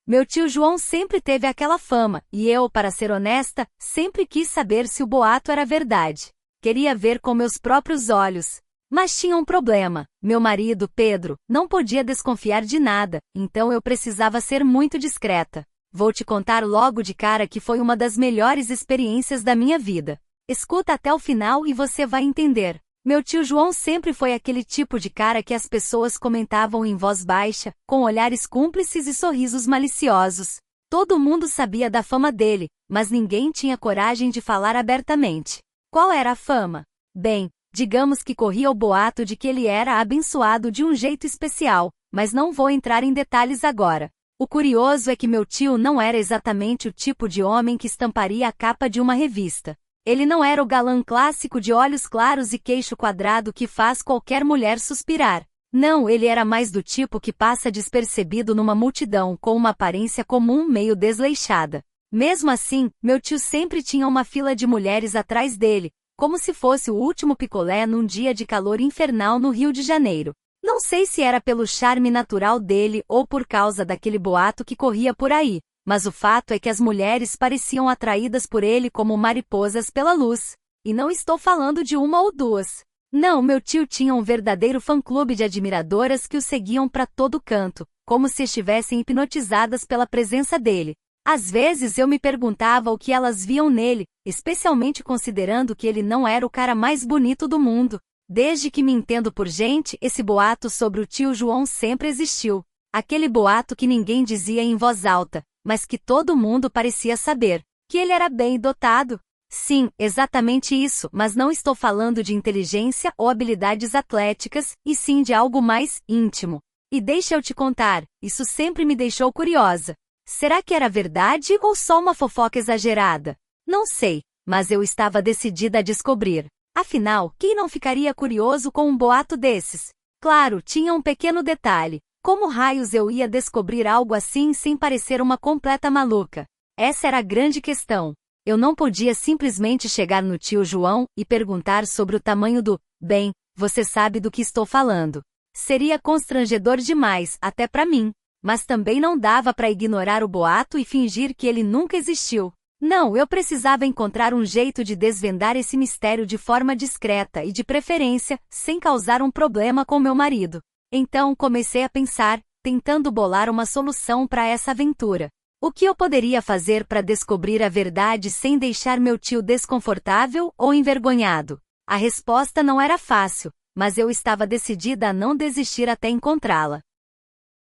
Meu tio João sempre teve aquela fama, e eu, para ser honesta, sempre quis saber se o boato era verdade. Queria ver com meus próprios olhos. Mas tinha um problema. Meu marido, Pedro, não podia desconfiar de nada, então eu precisava ser muito discreta. Vou te contar logo de cara que foi uma das melhores experiências da minha vida. Escuta até o final e você vai entender. Meu tio João sempre foi aquele tipo de cara que as pessoas comentavam em voz baixa, com olhares cúmplices e sorrisos maliciosos. Todo mundo sabia da fama dele, mas ninguém tinha coragem de falar abertamente. Qual era a fama? Bem, digamos que corria o boato de que ele era abençoado de um jeito especial, mas não vou entrar em detalhes agora. O curioso é que meu tio não era exatamente o tipo de homem que estamparia a capa de uma revista. Ele não era o galã clássico de olhos claros e queixo quadrado que faz qualquer mulher suspirar. Não, ele era mais do tipo que passa despercebido numa multidão com uma aparência comum meio desleixada. Mesmo assim, meu tio sempre tinha uma fila de mulheres atrás dele, como se fosse o último picolé num dia de calor infernal no Rio de Janeiro. Não sei se era pelo charme natural dele ou por causa daquele boato que corria por aí. Mas o fato é que as mulheres pareciam atraídas por ele como mariposas pela luz. E não estou falando de uma ou duas. Não, meu tio tinha um verdadeiro fã-clube de admiradoras que o seguiam para todo canto, como se estivessem hipnotizadas pela presença dele. Às vezes eu me perguntava o que elas viam nele, especialmente considerando que ele não era o cara mais bonito do mundo. Desde que me entendo por gente, esse boato sobre o tio João sempre existiu. Aquele boato que ninguém dizia em voz alta, mas que todo mundo parecia saber, que ele era bem dotado. Sim, exatamente isso, mas não estou falando de inteligência ou habilidades atléticas, e sim de algo mais íntimo. E deixa eu te contar, isso sempre me deixou curiosa. Será que era verdade ou só uma fofoca exagerada? Não sei, mas eu estava decidida a descobrir. Afinal, quem não ficaria curioso com um boato desses? Claro, tinha um pequeno detalhe. Como raios eu ia descobrir algo assim sem parecer uma completa maluca? Essa era a grande questão. Eu não podia simplesmente chegar no tio João e perguntar sobre o tamanho do bem, você sabe do que estou falando. Seria constrangedor demais, até para mim. Mas também não dava para ignorar o boato e fingir que ele nunca existiu. Não, eu precisava encontrar um jeito de desvendar esse mistério de forma discreta e, de preferência, sem causar um problema com meu marido. Então comecei a pensar, tentando bolar uma solução para essa aventura. O que eu poderia fazer para descobrir a verdade sem deixar meu tio desconfortável ou envergonhado? A resposta não era fácil, mas eu estava decidida a não desistir até encontrá-la.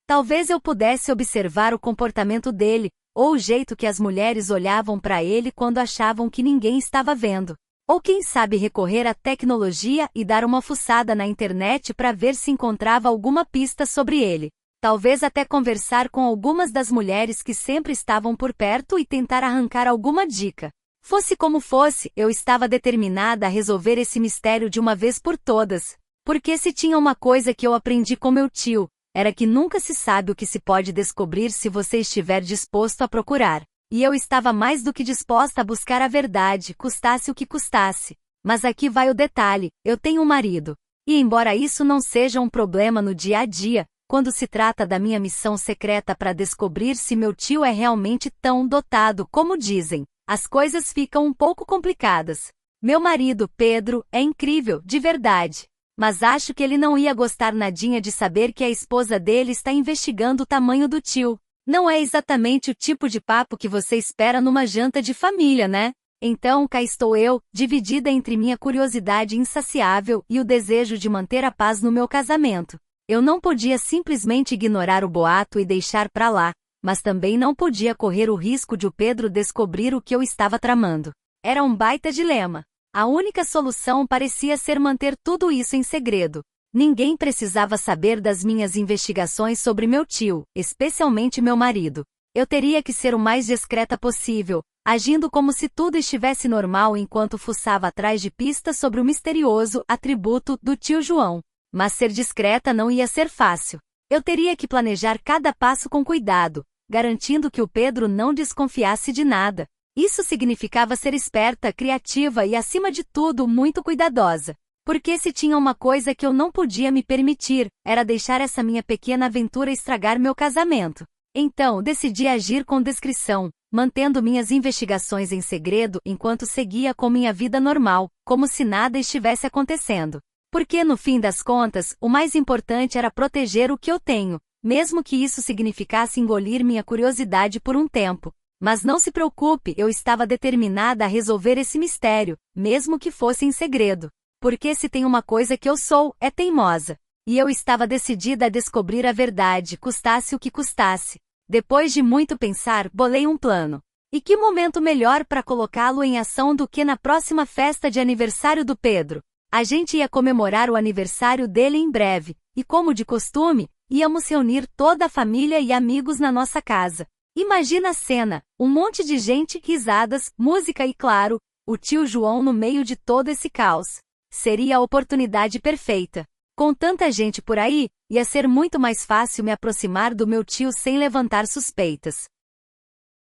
Talvez eu pudesse observar o comportamento dele, ou o jeito que as mulheres olhavam para ele quando achavam que ninguém estava vendo. Ou quem sabe recorrer à tecnologia e dar uma fuçada na internet para ver se encontrava alguma pista sobre ele. Talvez até conversar com algumas das mulheres que sempre estavam por perto e tentar arrancar alguma dica. Fosse como fosse, eu estava determinada a resolver esse mistério de uma vez por todas. Porque se tinha uma coisa que eu aprendi com meu tio, era que nunca se sabe o que se pode descobrir se você estiver disposto a procurar. E eu estava mais do que disposta a buscar a verdade, custasse o que custasse. Mas aqui vai o detalhe, eu tenho um marido. E embora isso não seja um problema no dia a dia, quando se trata da minha missão secreta para descobrir se meu tio é realmente tão dotado como dizem, as coisas ficam um pouco complicadas. Meu marido, Pedro, é incrível, de verdade. Mas acho que ele não ia gostar nadinha de saber que a esposa dele está investigando o tamanho do tio. Não é exatamente o tipo de papo que você espera numa janta de família, né? Então cá estou eu, dividida entre minha curiosidade insaciável e o desejo de manter a paz no meu casamento. Eu não podia simplesmente ignorar o boato e deixar pra lá, mas também não podia correr o risco de o Pedro descobrir o que eu estava tramando. Era um baita dilema. A única solução parecia ser manter tudo isso em segredo. Ninguém precisava saber das minhas investigações sobre meu tio, especialmente meu marido. Eu teria que ser o mais discreta possível, agindo como se tudo estivesse normal enquanto fuçava atrás de pistas sobre o misterioso atributo do tio João. Mas ser discreta não ia ser fácil. Eu teria que planejar cada passo com cuidado, garantindo que o Pedro não desconfiasse de nada. Isso significava ser esperta, criativa e, acima de tudo, muito cuidadosa. Porque se tinha uma coisa que eu não podia me permitir, era deixar essa minha pequena aventura estragar meu casamento. Então, decidi agir com discrição, mantendo minhas investigações em segredo enquanto seguia com minha vida normal, como se nada estivesse acontecendo. Porque, no fim das contas, o mais importante era proteger o que eu tenho, mesmo que isso significasse engolir minha curiosidade por um tempo. Mas não se preocupe, eu estava determinada a resolver esse mistério, mesmo que fosse em segredo. Porque se tem uma coisa que eu sou, é teimosa. E eu estava decidida a descobrir a verdade, custasse o que custasse. Depois de muito pensar, bolei um plano. E que momento melhor para colocá-lo em ação do que na próxima festa de aniversário do Pedro? A gente ia comemorar o aniversário dele em breve, e como de costume, íamos reunir toda a família e amigos na nossa casa. Imagina a cena, um monte de gente, risadas, música e claro, o tio João no meio de todo esse caos. Seria a oportunidade perfeita. Com tanta gente por aí, ia ser muito mais fácil me aproximar do meu tio sem levantar suspeitas.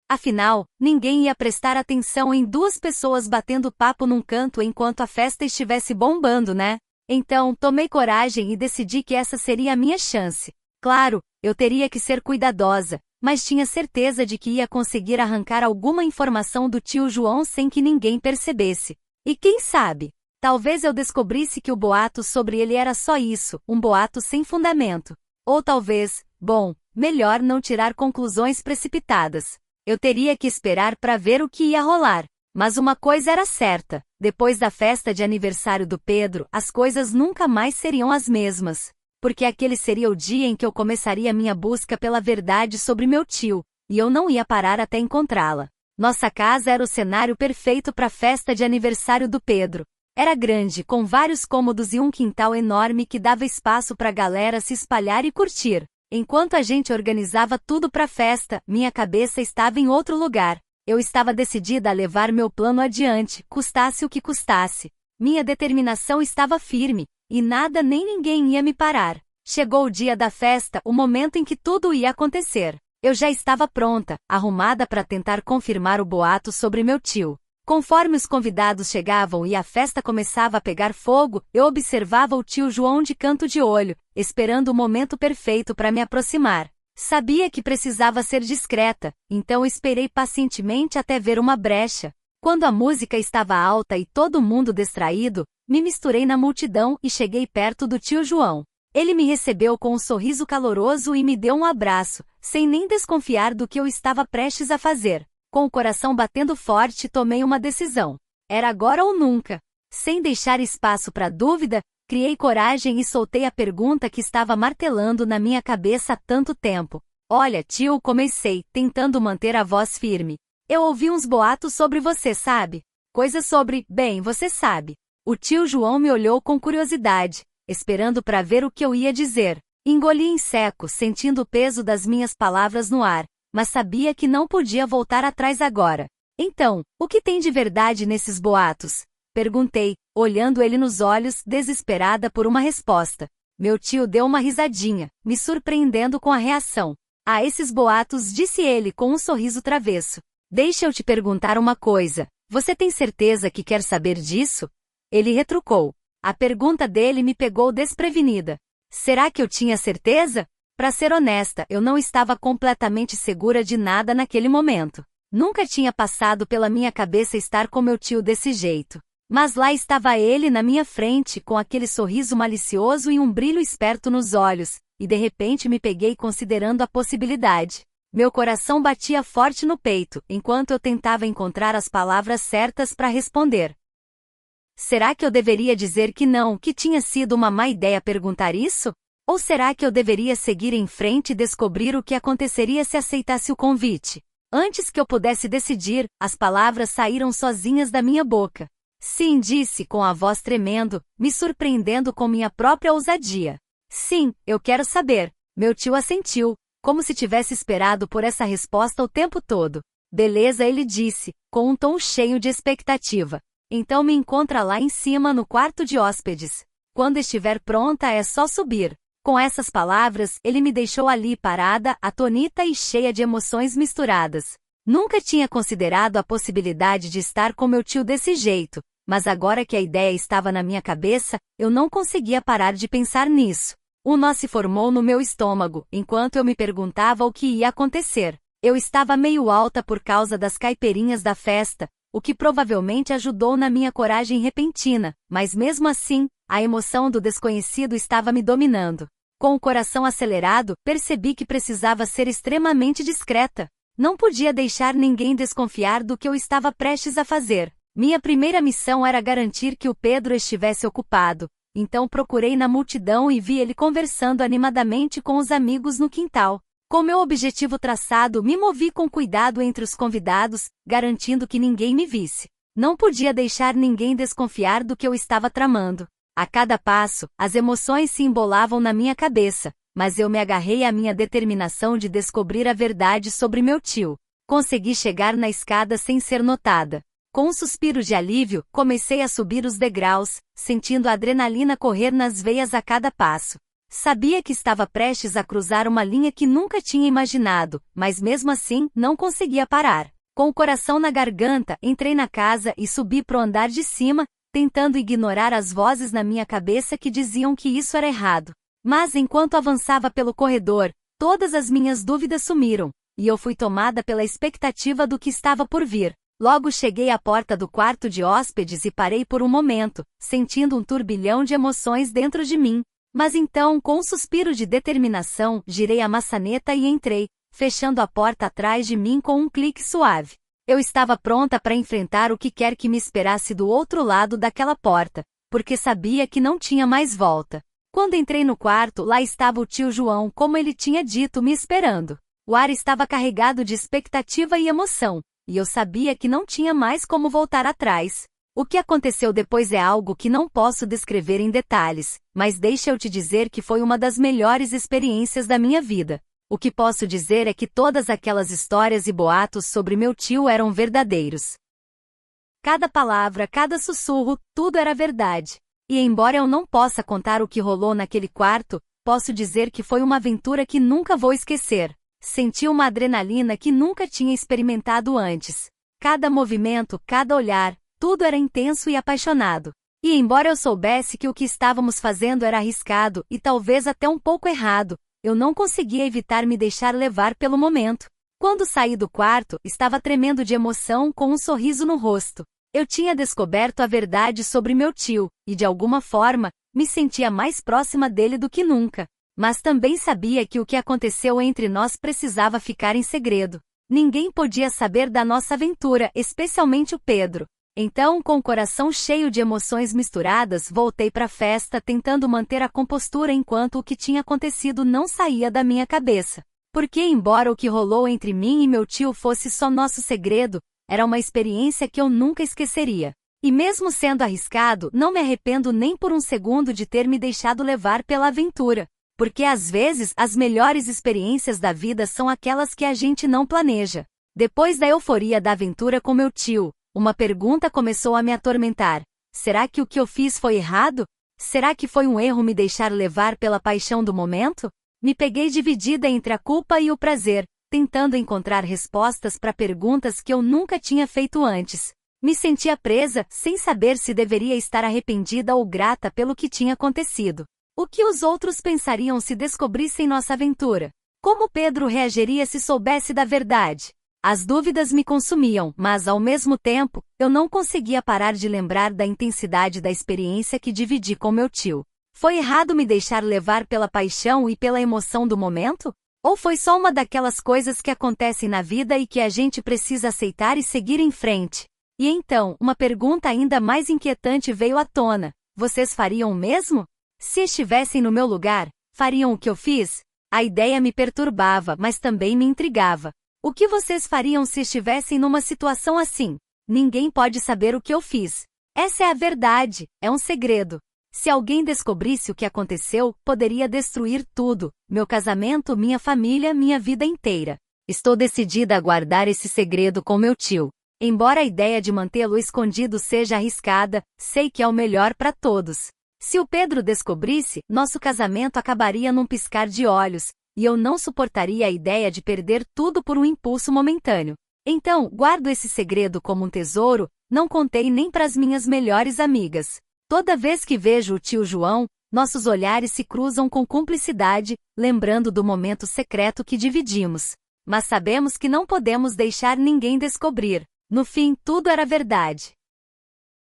Afinal, ninguém ia prestar atenção em duas pessoas batendo papo num canto enquanto a festa estivesse bombando, né? Então, tomei coragem e decidi que essa seria a minha chance. Claro, eu teria que ser cuidadosa, mas tinha certeza de que ia conseguir arrancar alguma informação do tio João sem que ninguém percebesse. E quem sabe? Talvez eu descobrisse que o boato sobre ele era só isso, um boato sem fundamento. Ou talvez, bom, melhor não tirar conclusões precipitadas. Eu teria que esperar para ver o que ia rolar. Mas uma coisa era certa, depois da festa de aniversário do Pedro, as coisas nunca mais seriam as mesmas. Porque aquele seria o dia em que eu começaria minha busca pela verdade sobre meu tio, e eu não ia parar até encontrá-la. Nossa casa era o cenário perfeito para a festa de aniversário do Pedro. Era grande, com vários cômodos e um quintal enorme que dava espaço para a galera se espalhar e curtir. Enquanto a gente organizava tudo para a festa, minha cabeça estava em outro lugar. Eu estava decidida a levar meu plano adiante, custasse o que custasse. Minha determinação estava firme, e nada nem ninguém ia me parar. Chegou o dia da festa, o momento em que tudo ia acontecer. Eu já estava pronta, arrumada para tentar confirmar o boato sobre meu tio. Conforme os convidados chegavam e a festa começava a pegar fogo, eu observava o tio João de canto de olho, esperando o momento perfeito para me aproximar. Sabia que precisava ser discreta, então esperei pacientemente até ver uma brecha. Quando a música estava alta e todo mundo distraído, me misturei na multidão e cheguei perto do tio João. Ele me recebeu com um sorriso caloroso e me deu um abraço, sem nem desconfiar do que eu estava prestes a fazer. Com o coração batendo forte, tomei uma decisão. Era agora ou nunca. Sem deixar espaço para dúvida, criei coragem e soltei a pergunta que estava martelando na minha cabeça há tanto tempo. Olha, tio, comecei, tentando manter a voz firme. Eu ouvi uns boatos sobre você, sabe? Coisas sobre, bem, você sabe. O tio João me olhou com curiosidade, esperando para ver o que eu ia dizer. Engoli em seco, sentindo o peso das minhas palavras no ar. Mas sabia que não podia voltar atrás agora. Então, o que tem de verdade nesses boatos? Perguntei, olhando ele nos olhos, desesperada por uma resposta. Meu tio deu uma risadinha, me surpreendendo com a reação. Ah, esses boatos, disse ele com um sorriso travesso. Deixa eu te perguntar uma coisa. Você tem certeza que quer saber disso? Ele retrucou. A pergunta dele me pegou desprevenida. Será que eu tinha certeza? Para ser honesta, eu não estava completamente segura de nada naquele momento. Nunca tinha passado pela minha cabeça estar com meu tio desse jeito. Mas lá estava ele na minha frente, com aquele sorriso malicioso e um brilho esperto nos olhos, e de repente me peguei considerando a possibilidade. Meu coração batia forte no peito, enquanto eu tentava encontrar as palavras certas para responder. Será que eu deveria dizer que não, que tinha sido uma má ideia perguntar isso? Ou será que eu deveria seguir em frente e descobrir o que aconteceria se aceitasse o convite? Antes que eu pudesse decidir, as palavras saíram sozinhas da minha boca. Sim, disse com a voz tremendo, me surpreendendo com minha própria ousadia. Sim, eu quero saber. Meu tio assentiu, como se tivesse esperado por essa resposta o tempo todo. Beleza, ele disse, com um tom cheio de expectativa. Então me encontra lá em cima no quarto de hóspedes. Quando estiver pronta é só subir. Com essas palavras, ele me deixou ali parada, atônita e cheia de emoções misturadas. Nunca tinha considerado a possibilidade de estar com meu tio desse jeito, mas agora que a ideia estava na minha cabeça, eu não conseguia parar de pensar nisso. Um nó se formou no meu estômago, enquanto eu me perguntava o que ia acontecer. Eu estava meio alta por causa das caipirinhas da festa, o que provavelmente ajudou na minha coragem repentina, mas mesmo assim, a emoção do desconhecido estava me dominando. Com o coração acelerado, percebi que precisava ser extremamente discreta. Não podia deixar ninguém desconfiar do que eu estava prestes a fazer. Minha primeira missão era garantir que o Pedro estivesse ocupado, então procurei na multidão e vi ele conversando animadamente com os amigos no quintal. Com meu objetivo traçado, me movi com cuidado entre os convidados, garantindo que ninguém me visse. Não podia deixar ninguém desconfiar do que eu estava tramando. A cada passo, as emoções se embolavam na minha cabeça, mas eu me agarrei à minha determinação de descobrir a verdade sobre meu tio. Consegui chegar na escada sem ser notada. Com um suspiro de alívio, comecei a subir os degraus, sentindo a adrenalina correr nas veias a cada passo. Sabia que estava prestes a cruzar uma linha que nunca tinha imaginado, mas mesmo assim, não conseguia parar. Com o coração na garganta, entrei na casa e subi pro andar de cima, tentando ignorar as vozes na minha cabeça que diziam que isso era errado. Mas enquanto avançava pelo corredor, todas as minhas dúvidas sumiram, e eu fui tomada pela expectativa do que estava por vir. Logo cheguei à porta do quarto de hóspedes e parei por um momento, sentindo um turbilhão de emoções dentro de mim. Mas então, com um suspiro de determinação, girei a maçaneta e entrei, fechando a porta atrás de mim com um clique suave. Eu estava pronta para enfrentar o que quer que me esperasse do outro lado daquela porta, porque sabia que não tinha mais volta. Quando entrei no quarto, lá estava o tio João, como ele tinha dito, me esperando. O ar estava carregado de expectativa e emoção, e eu sabia que não tinha mais como voltar atrás. O que aconteceu depois é algo que não posso descrever em detalhes, mas deixa eu te dizer que foi uma das melhores experiências da minha vida. O que posso dizer é que todas aquelas histórias e boatos sobre meu tio eram verdadeiros. Cada palavra, cada sussurro, tudo era verdade. E embora eu não possa contar o que rolou naquele quarto, posso dizer que foi uma aventura que nunca vou esquecer. Senti uma adrenalina que nunca tinha experimentado antes. Cada movimento, cada olhar, tudo era intenso e apaixonado. E embora eu soubesse que o que estávamos fazendo era arriscado e talvez até um pouco errado, eu não conseguia evitar me deixar levar pelo momento. Quando saí do quarto, estava tremendo de emoção com um sorriso no rosto. Eu tinha descoberto a verdade sobre meu tio, e de alguma forma, me sentia mais próxima dele do que nunca. Mas também sabia que o que aconteceu entre nós precisava ficar em segredo. Ninguém podia saber da nossa aventura, especialmente o Pedro. Então, com o coração cheio de emoções misturadas, voltei para a festa tentando manter a compostura enquanto o que tinha acontecido não saía da minha cabeça. Porque embora o que rolou entre mim e meu tio fosse só nosso segredo, era uma experiência que eu nunca esqueceria. E mesmo sendo arriscado, não me arrependo nem por um segundo de ter me deixado levar pela aventura. Porque às vezes, as melhores experiências da vida são aquelas que a gente não planeja. Depois da euforia da aventura com meu tio, uma pergunta começou a me atormentar. Será que o que eu fiz foi errado? Será que foi um erro me deixar levar pela paixão do momento? Me peguei dividida entre a culpa e o prazer, tentando encontrar respostas para perguntas que eu nunca tinha feito antes. Me sentia presa, sem saber se deveria estar arrependida ou grata pelo que tinha acontecido. O que os outros pensariam se descobrissem nossa aventura? Como Pedro reagiria se soubesse da verdade? As dúvidas me consumiam, mas ao mesmo tempo, eu não conseguia parar de lembrar da intensidade da experiência que dividi com meu tio. Foi errado me deixar levar pela paixão e pela emoção do momento? Ou foi só uma daquelas coisas que acontecem na vida e que a gente precisa aceitar e seguir em frente? E então, uma pergunta ainda mais inquietante veio à tona. Vocês fariam o mesmo? Se estivessem no meu lugar, fariam o que eu fiz? A ideia me perturbava, mas também me intrigava. O que vocês fariam se estivessem numa situação assim? Ninguém pode saber o que eu fiz. Essa é a verdade, é um segredo. Se alguém descobrisse o que aconteceu, poderia destruir tudo, meu casamento, minha família, minha vida inteira. Estou decidida a guardar esse segredo com meu tio. Embora a ideia de mantê-lo escondido seja arriscada, sei que é o melhor para todos. Se o Pedro descobrisse, nosso casamento acabaria num piscar de olhos, e eu não suportaria a ideia de perder tudo por um impulso momentâneo. Então, guardo esse segredo como um tesouro, não contei nem para as minhas melhores amigas. Toda vez que vejo o tio João, Nossos olhares se cruzam com cumplicidade, lembrando do momento secreto que dividimos. Mas sabemos que não podemos deixar ninguém descobrir. No fim, tudo era verdade.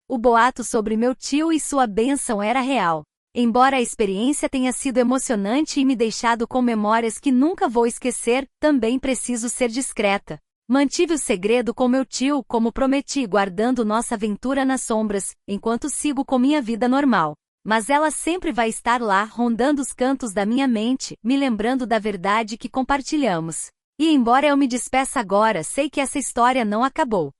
O boato sobre meu tio e sua bênção era real. Embora a experiência tenha sido emocionante e me deixado com memórias que nunca vou esquecer, também preciso ser discreta. Mantive o segredo com meu tio como prometi, guardando nossa aventura nas sombras, enquanto sigo com minha vida normal. Mas ela sempre vai estar lá, rondando os cantos da minha mente, me lembrando da verdade que compartilhamos. E embora eu me despeça agora, sei que essa história não acabou.